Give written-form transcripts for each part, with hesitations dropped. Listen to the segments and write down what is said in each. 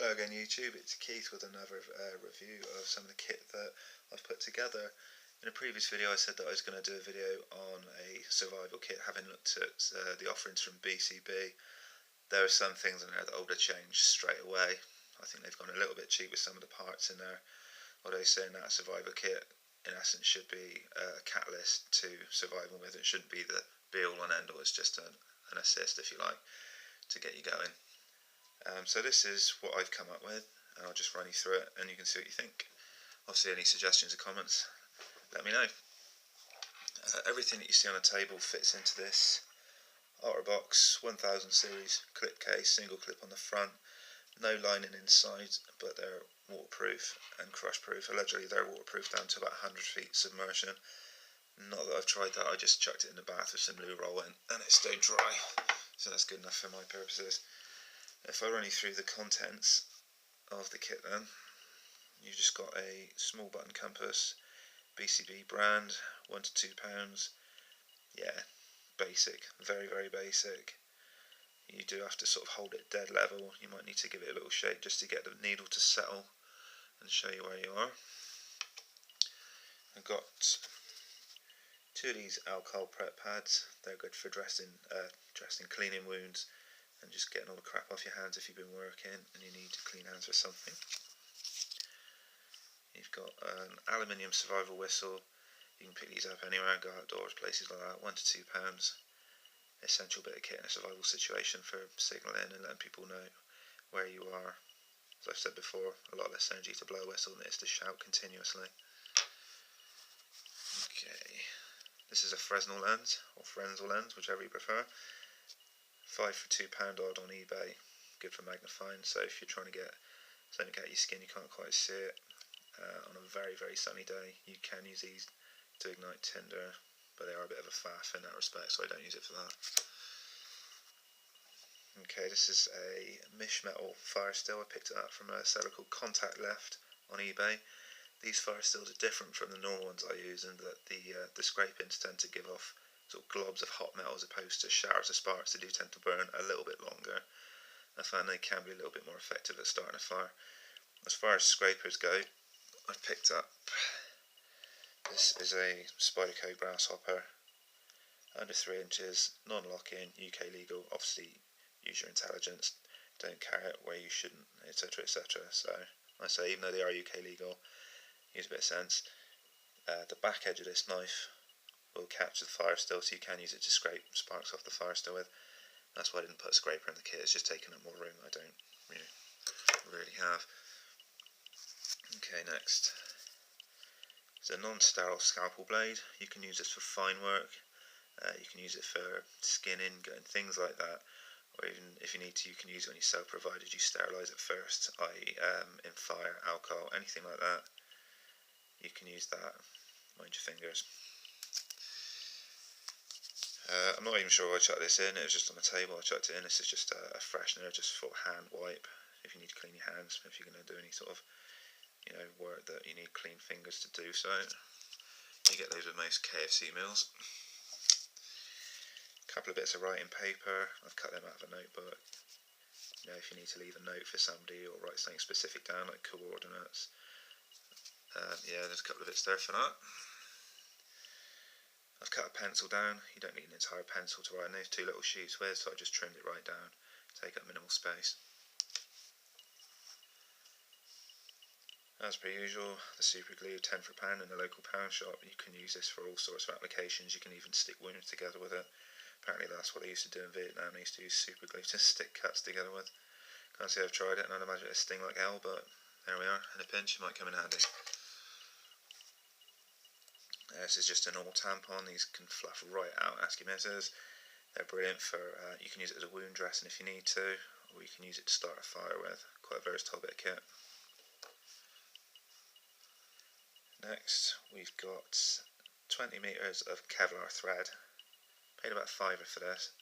Hello again YouTube, it's Keith with another review of some of the kit that I've put together. In a previous video I said that I was going to do a video on a survival kit, having looked at the offerings from BCB. There are some things in there that I would have changed straight away. I think they've gone a little bit cheap with some of the parts in there, although saying that a survival kit in essence should be a catalyst to survival with. It shouldn't be the be all and end all, it's just an assist if you like, to get you going. So this is what I've come up with, and I'll just run you through it and you can see what you think. Obviously any suggestions or comments, let me know. Everything that you see on the table fits into this Otter box 1000 series clip case, single clip on the front, no lining inside, but they're waterproof and crush proof. Allegedly they're waterproof down to about 100 feet submersion. Not that I've tried that, I just chucked it in the bath with some loo roll in and it stayed dry, so that's good enough for my purposes. If I run you through the contents of the kit then, you've just got a small button compass, BCB brand, 1 to 2 pounds. Yeah, basic, very basic. You do have to sort of hold it dead level, you might need to give it a little shake just to get the needle to settle and show you where you are. I've got 2 of these alcohol prep pads. They're good for dressing, cleaning wounds and just getting all the crap off your hands if you've been working and you need clean hands for something. You've got an aluminium survival whistle. You can pick these up anywhere, go outdoors, places like that. 1 to 2 pounds. Essential bit of kit in a survival situation for signalling and letting people know where you are. As I've said before, a lot less energy to blow a whistle than it is to shout continuously. Okay, this is a Fresnel lens, or Fresnel lens, whichever you prefer. 5 for £2 odd on eBay, good for magnifying, so if you're trying to get something out of your skin you can't quite see it, on a very sunny day you can use these to ignite tinder, but they are a bit of a faff in that respect, so I don't use it for that. Okay, this is a Mish Metal fire still. I picked it up from a seller called Contact Left on eBay. These fire stills are different from the normal ones I use in that the scrapings tend to give off sort of globs of hot metal as opposed to showers of sparks. They do tend to burn a little bit longer. I find they can be a little bit more effective at starting a fire. As far as scrapers go, I've picked up, this is a Spyderco grasshopper, under 3 inches, non-lock-in, UK legal. Obviously use your intelligence, don't carry it where you shouldn't, etc, etc. So I say, even though they are UK legal, use a bit of sense. The back edge of this knife will catch the fire still, so you can use it to scrape sparks off the fire still with. That's why I didn't put a scraper in the kit, it's just taking up more room I don't really have. Okay, next. It's a non-sterile scalpel blade. You can use this for fine work, you can use it for skinning and things like that, or even if you need to, you can use it on yourself provided you sterilise it first, i.e. in fire, alcohol, anything like that. You can use that, mind your fingers. I'm not even sure why I chucked this in, it was just on the table, I chucked it in. This is just a freshener, just for hand wipe, if you need to clean your hands, if you're going to do any sort of work that you need clean fingers to do so. You get those with most KFC meals. A couple of bits of writing paper, I've cut them out of a notebook. If you need to leave a note for somebody or write something specific down, like coordinates. Yeah, there's a couple of bits there for that. I've cut a pencil down. You don't need an entire pencil to write in those 2 little sheets with, so I just trimmed it right down, take up minimal space. As per usual, the super glue, 10 for £1 in the local pound shop. You can use this for all sorts of applications. You can even stick wounds together with it. Apparently that's what they used to do in Vietnam. They used to use super glue to stick cuts together with. Can't say I've tried it, and I'd imagine it'd sting like hell, but there we are. In a pinch, it might come in handy. This is just a normal tampon. These can fluff right out, ask your missus. They're brilliant for, you can use it as a wound dressing if you need to, or you can use it to start a fire with. Quite a versatile bit of kit. Next, we've got 20 metres of kevlar thread. Paid about £5 for this.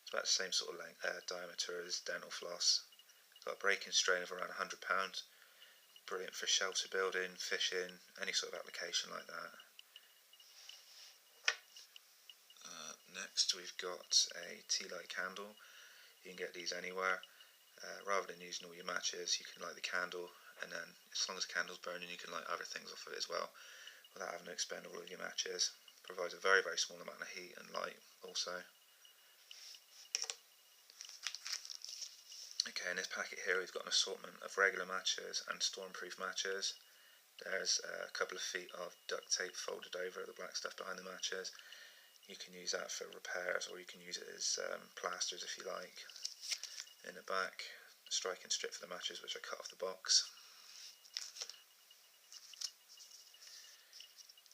It's about the same sort of length, diameter as dental floss. It's got a breaking strain of around £100. Brilliant for shelter building, fishing, any sort of application like that. Next we've got a tea light candle. You can get these anywhere. rather than using all your matches, you can light the candle, and then as long as the candle's burning, you can light other things off of it as well without having to expend all of your matches. Provides a very, very small amount of heat and light also. Okay, in this packet here we've got an assortment of regular matches and stormproof matches. There's a couple of feet of duct tape folded over the black stuff behind the matches. You can use that for repairs, or you can use it as plasters if you like. In the back, striking strip for the matches, which I cut off the box.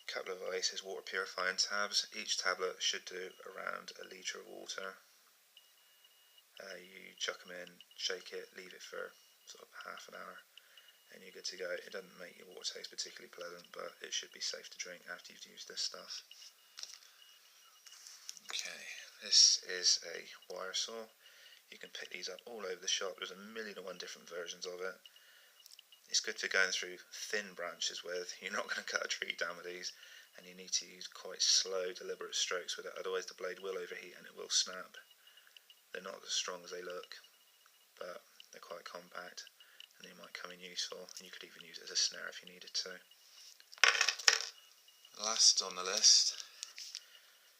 A couple of Oasis water purifying tabs. Each tablet should do around a litre of water. You chuck them in, shake it, leave it for sort of half an hour, and you're good to go. It doesn't make your water taste particularly pleasant, but it should be safe to drink after you've used this stuff. Okay, this is a wire saw. You can pick these up all over the shop. There's 1,000,001 different versions of it. It's good for going through thin branches with. You're not going to cut a tree down with these, and you need to use quite slow, deliberate strokes with it, otherwise the blade will overheat and it will snap. They're not as strong as they look, but they're quite compact, and they might come in useful. You could even use it as a snare if you needed to. Last on the list,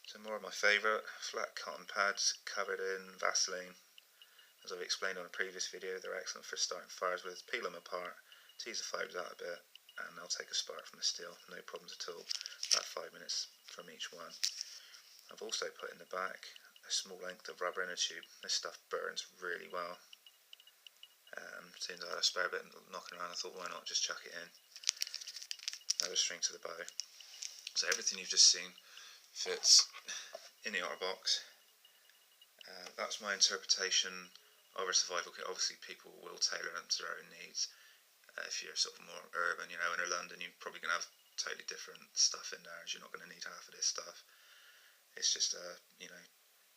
some more of my favourite flat cotton pads covered in Vaseline. As I've explained on a previous video, they're excellent for starting fires with. Peel them apart, tease the fibres out a bit, and they'll take a spark from the steel, no problems at all. About 5 minutes from each one. I've also put in the back a small length of rubber inner tube. This stuff burns really well. Seems like I had a spare bit knocking around, I thought why not just chuck it in. Another string to the bow. So everything you've just seen fits in the Otter box. That's my interpretation of a survival kit. Obviously people will tailor them to their own needs. If you're sort of more urban, you know, in London, you're probably going to have totally different stuff in there, as you're not going to need half of this stuff. It's just, you know,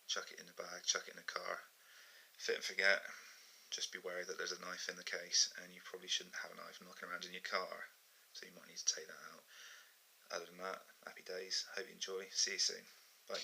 chuck it in the bag, chuck it in the car, fit and forget. Just be wary that there's a knife in the case, and you probably shouldn't have a knife knocking around in your car, so you might need to take that out. Other than that, happy days, hope you enjoy, see you soon, bye.